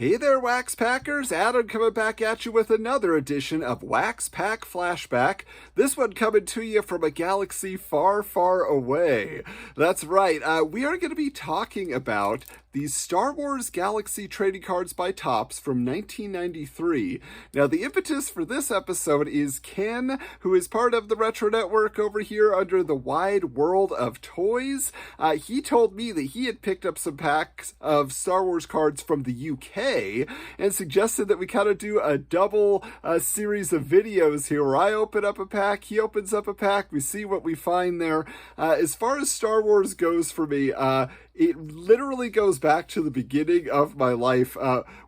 Hey there, WaxPackers! Adam coming back at you with another edition of WaxPack Flashback. This one coming to you from a galaxy far, far away. That's right, we are going to be talking about these Star Wars Galaxy trading cards by Topps from 1993. Now, the impetus for this episode is Ken, who is part of the Retro Network over here under the Wide World of Toys. He told me that he had picked up some packs of Star Wars cards from the UK and suggested that we kind of do a double series of videos here where I open up a pack, he opens up a pack, we see what we find there. As far as Star Wars goes for me, it literally goes back to the beginning of my life.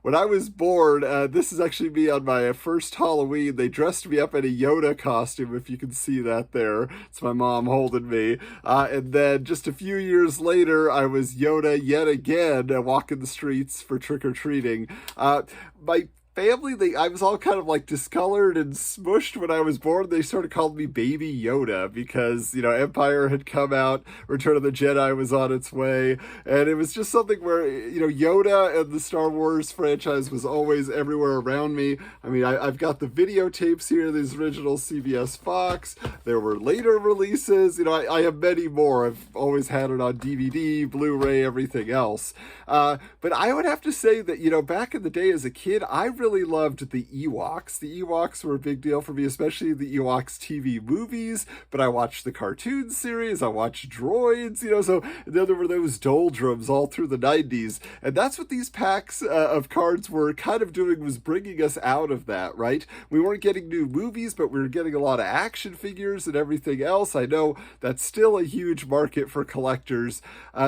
When I was born, this is actually me on my first Halloween. They dressed me up in a Yoda costume, if you can see that there. It's my mom holding me. And then just a few years later, I was Yoda yet again, walking the streets for trick-or-treating. My family, I was all kind of like discolored and smushed when I was born. They sort of called me Baby Yoda because, Empire had come out, Return of the Jedi was on its way, and it was just something where, Yoda and the Star Wars franchise was always everywhere around me. I mean, I've got the videotapes here, these original CBS Fox. There were later releases. I have many more. I've always had it on DVD, Blu-ray, everything else. But I would have to say that, back in the day as a kid, I really loved the Ewoks. The Ewoks were a big deal for me, especially the Ewoks TV movies, but I watched the cartoon series, I watched Droids, so then there were those doldrums all through the 90s, and that's what these packs of cards were kind of doing, was bringing us out of that, right? We weren't getting new movies, but we were getting a lot of action figures and everything else. I know that's still a huge market for collectors,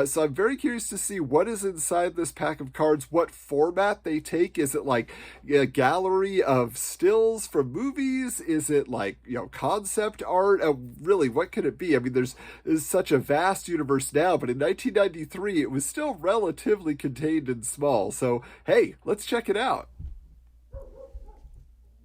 so I'm very curious to see what is inside this pack of cards, what format they take. Is it like a gallery of stills from movies? Is it like, concept art? Really, what could it be? I mean, there's such a vast universe now, but in 1993, it was still relatively contained and small. So, hey, let's check it out.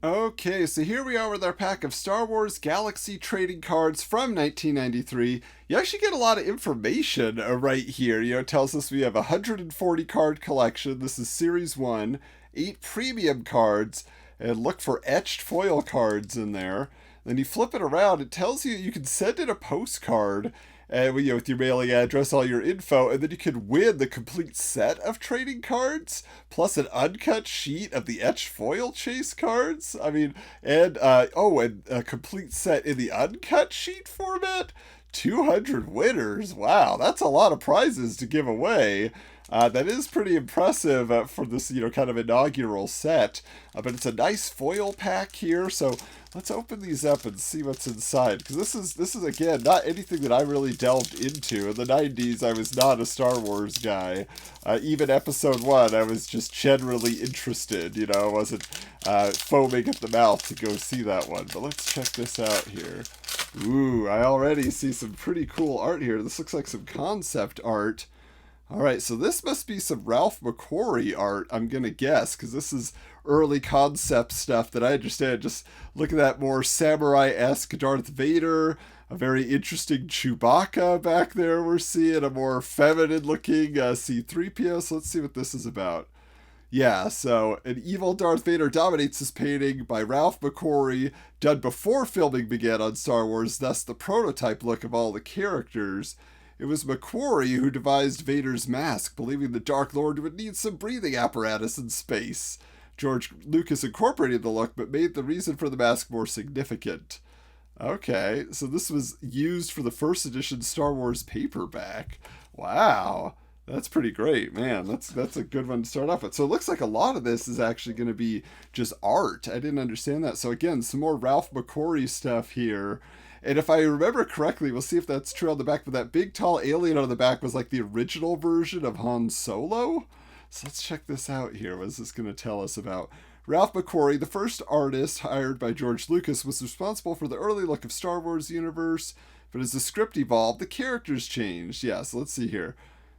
Okay, so here we are with our pack of Star Wars Galaxy trading cards from 1993. You actually get a lot of information right here. It tells us we have a 140 card collection. This is Series 1, 8 premium cards, and look for etched foil cards in there. Then you flip it around, it tells you you can send in a postcard with your mailing address, all your info, and then you could win the complete set of trading cards, plus an uncut sheet of the etched foil chase cards. I mean, and a complete set in the uncut sheet format. 200 winners. Wow, that's a lot of prizes to give away. That is pretty impressive for this, kind of inaugural set. But it's a nice foil pack here, so let's open these up and see what's inside. Because this is again not anything that I really delved into. In the 90s, I was not a Star Wars guy. Even Episode 1, I was just generally interested. I wasn't foaming at the mouth to go see that one. But let's check this out here. Ooh, I already see some pretty cool art here. This looks like some concept art. Alright, so this must be some Ralph McQuarrie art, I'm going to guess, because this is early concept stuff that I understand. Just look at that more samurai-esque Darth Vader, a very interesting Chewbacca back there we're seeing, a more feminine-looking C-3PO, so let's see what this is about. Yeah, so an evil Darth Vader dominates this painting by Ralph McQuarrie, done before filming began on Star Wars, thus the prototype look of all the characters. It was McQuarrie who devised Vader's mask, believing the Dark Lord would need some breathing apparatus in space. George Lucas incorporated the look, but made the reason for the mask more significant. Okay, so this was used for the first edition Star Wars paperback. Wow, that's pretty great, man. That's a good one to start off with. So it looks like a lot of this is actually going to be just art. I didn't understand that. So again, some more Ralph McQuarrie stuff here. And if I remember correctly, we'll see if that's true on the back, but that big tall alien on the back was like the original version of Han Solo. So let's check this out here. What is this going to tell us about? Ralph McQuarrie, the first artist hired by George Lucas, was responsible for the early look of Star Wars universe, but as the script evolved, the characters changed. Yeah, so let's see here.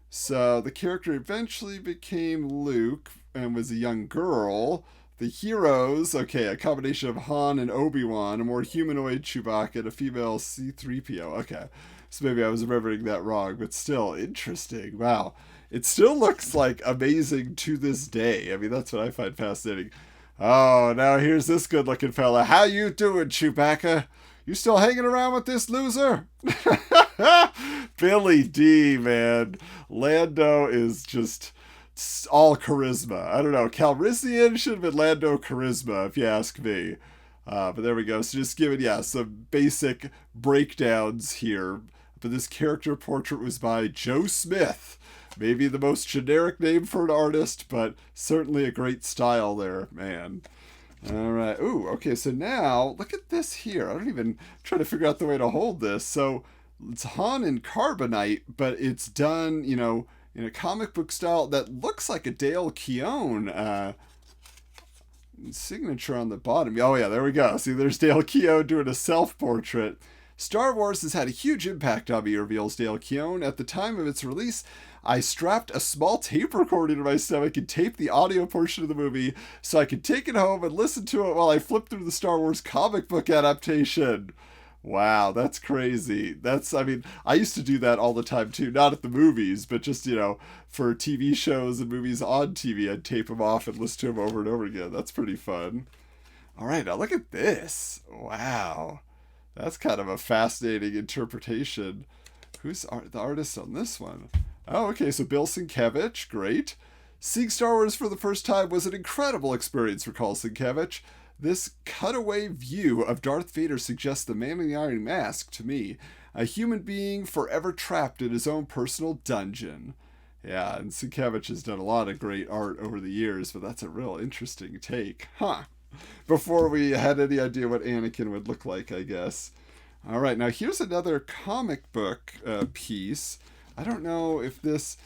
So the character eventually became Luke and was a young girl. The heroes, okay, a combination of Han and Obi-Wan, a more humanoid Chewbacca, and a female C-3PO. Okay, so maybe I was remembering that wrong, but still interesting. Wow. it still looks like amazing to this day. I mean, that's what I find fascinating. Oh, now here's this good-looking fella. How you doing, Chewbacca? You still hanging around with this loser? Billy D, man. Lando is just all charisma. I don't know. Calrissian should have been Lando charisma, if you ask me. But there we go. So just giving, some basic breakdowns here. But this character portrait was by Joe Smith. Maybe the most generic name for an artist, but certainly a great style there, man. All right. Ooh, okay. So now, look at this here. I don't even try to figure out the way to hold this. So it's Han in carbonite, but it's done, in a comic book style that looks like a Dale Keown signature on the bottom. Oh, yeah, there we go. See, there's Dale Keown doing a self-portrait. Star Wars has had a huge impact on me, reveals Dale Keown. At the time of its release, I strapped a small tape recorder to my stomach and taped the audio portion of the movie so I could take it home and listen to it while I flipped through the Star Wars comic book adaptation. Wow, that's crazy. I used to do that all the time too. Not at the movies, but just, for TV shows and movies on TV, I'd tape them off and listen to them over and over again. That's pretty fun. All right, now look at this. Wow. That's kind of a fascinating interpretation. Who's the artist on this one? Oh, okay, so Bill Sienkiewicz, great. Seeing Star Wars for the first time was an incredible experience, recalls Sienkiewicz. This cutaway view of Darth Vader suggests the Man in the Iron Mask to me, a human being forever trapped in his own personal dungeon. Yeah, and Sienkiewicz has done a lot of great art over the years, but that's a real interesting take. Huh. Before we had any idea what Anakin would look like, I guess. All right, now here's another comic book piece. I don't know if this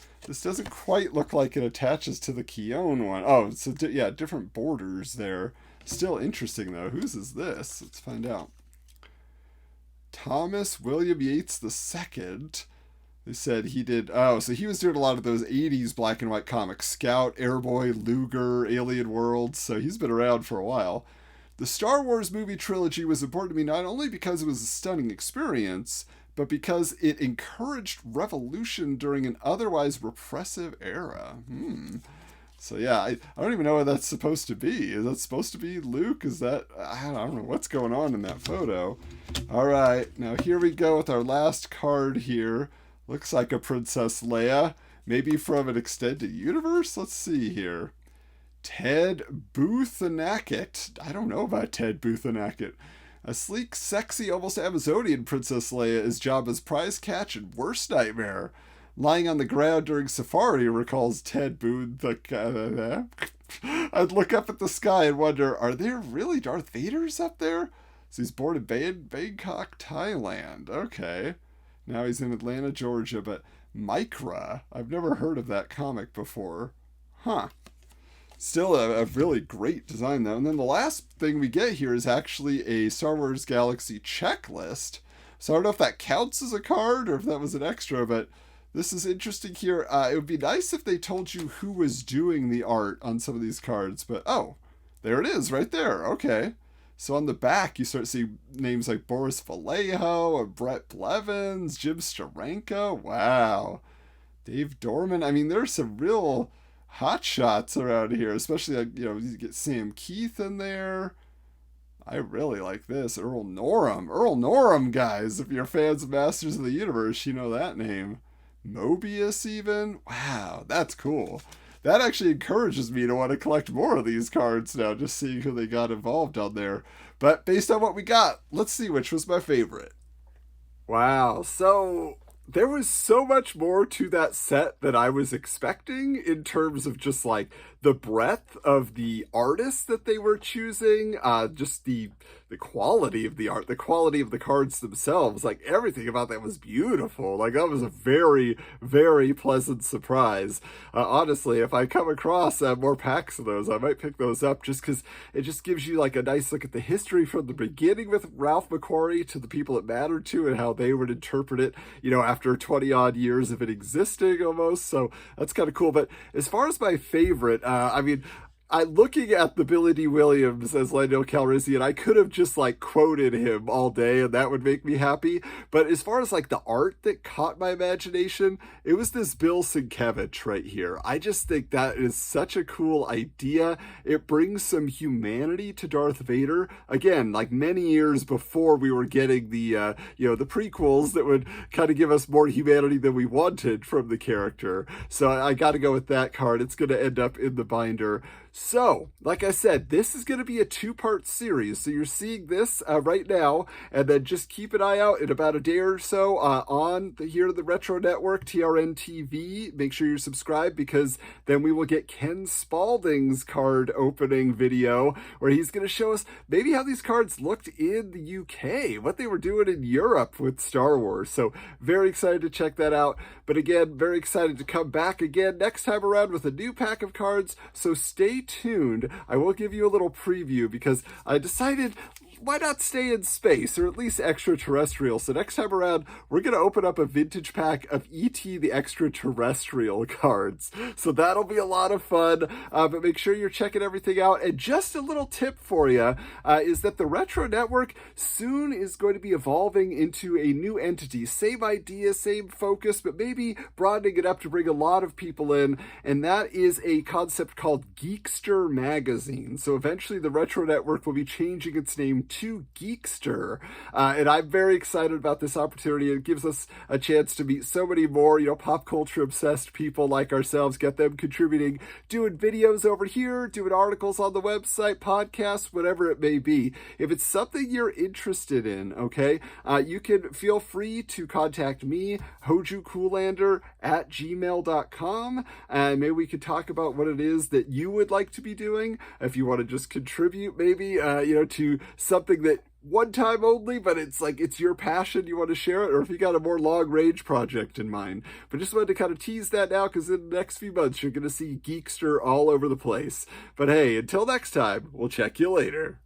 doesn't quite look like it attaches to the Keown one. Oh, so different borders there. Still interesting, though. Whose is this? Let's find out. Thomas William Yates II. They said he did... Oh, so he was doing a lot of those 80s black and white comics. Scout, Airboy, Luger, Alien Worlds. So he's been around for a while. The Star Wars movie trilogy was important to me not only because it was a stunning experience, but because it encouraged revolution during an otherwise repressive era. So yeah, I don't even know what that's supposed to be. Is that supposed to be Luke? Is that... I don't know what's going on in that photo. All right, now here we go with our last card here. Looks like a Princess Leia. Maybe from an extended universe? Let's see here. Ted Boothanacket. I don't know about Ted Boothanacket. A sleek, sexy, almost Amazonian Princess Leia is Jabba's prize catch and worst nightmare. Lying on the ground during safari, recalls Ted Boone. I'd look up at the sky and wonder, are there really Darth Vaders up there? So he's born in Bangkok, Thailand. Okay. Now he's in Atlanta, Georgia, but Micra, I've never heard of that comic before. Huh. Still a really great design, though. And then the last thing we get here is actually a Star Wars Galaxy checklist. So I don't know if that counts as a card or if that was an extra, but this is interesting here. It would be nice if they told you who was doing the art on some of these cards, but oh, there it is right there. Okay. So on the back, you start seeing names like Boris Vallejo, Brett Blevins, Jim Steranko. Wow. Dave Dorman. I mean, there's some real hot shots around here, especially, you get Sam Keith in there. I really like this. Earl Norham. Earl Norham, guys. If you're fans of Masters of the Universe, you know that name. Mobius, even. Wow, that's cool. That actually encourages me to want to collect more of these cards now, just seeing who they got involved on there. But based on what we got, let's see which was my favorite. Wow, so there was so much more to that set than I was expecting in terms of just like the breadth of the artists that they were choosing, just the quality of the art, the quality of the cards themselves, like everything about that was beautiful. Like that was a very, very pleasant surprise. Honestly, if I come across more packs of those, I might pick those up just because it just gives you like a nice look at the history from the beginning with Ralph McQuarrie to the people it mattered to and how they would interpret it, after 20 odd years of it existing almost. So that's kind of cool. But as far as my favorite, looking at the Billy D. Williams as Lionel Calrissian, I could have just like quoted him all day and that would make me happy. But as far as like the art that caught my imagination, it was this Bill Sienkiewicz right here. I just think that is such a cool idea. It brings some humanity to Darth Vader. Again, like many years before we were getting the the prequels that would kind of give us more humanity than we wanted from the character. So I got to go with that card. It's going to end up in the binder. So, like I said, this is going to be a two-part series. So you're seeing this right now, and then just keep an eye out in about a day or so on the Retro Network, TRN TV. Make sure you're subscribed, because then we will get Ken Spalding's card opening video, where he's going to show us maybe how these cards looked in the UK, what they were doing in Europe with Star Wars. So very excited to check that out. But again, very excited to come back again next time around with a new pack of cards. So stay tuned. I will give you a little preview because I decided, why not stay in space, or at least extraterrestrial? So next time around, we're going to open up a vintage pack of E.T. the Extraterrestrial cards. So that'll be a lot of fun, but make sure you're checking everything out. And just a little tip for you is that the Retro Network soon is going to be evolving into a new entity. Same idea, same focus, but maybe broadening it up to bring a lot of people in. And that is a concept called Geekster Magazine. So eventually the Retro Network will be changing its name to Geekster, and I'm very excited about this opportunity. It gives us a chance to meet so many more, pop culture obsessed people like ourselves, get them contributing, doing videos over here, doing articles on the website, podcasts, whatever it may be. If it's something you're interested in, okay, you can feel free to contact me, hojucoolander@gmail.com, and maybe we could talk about what it is that you would like to be doing. If you want to just contribute, maybe, to something that one time only, but it's your passion, you want to share it, or if you got a more long range project in mind. But just wanted to kind of tease that now, because in the next few months you're going to see Geekster all over the place. But hey, until next time, we'll check you later.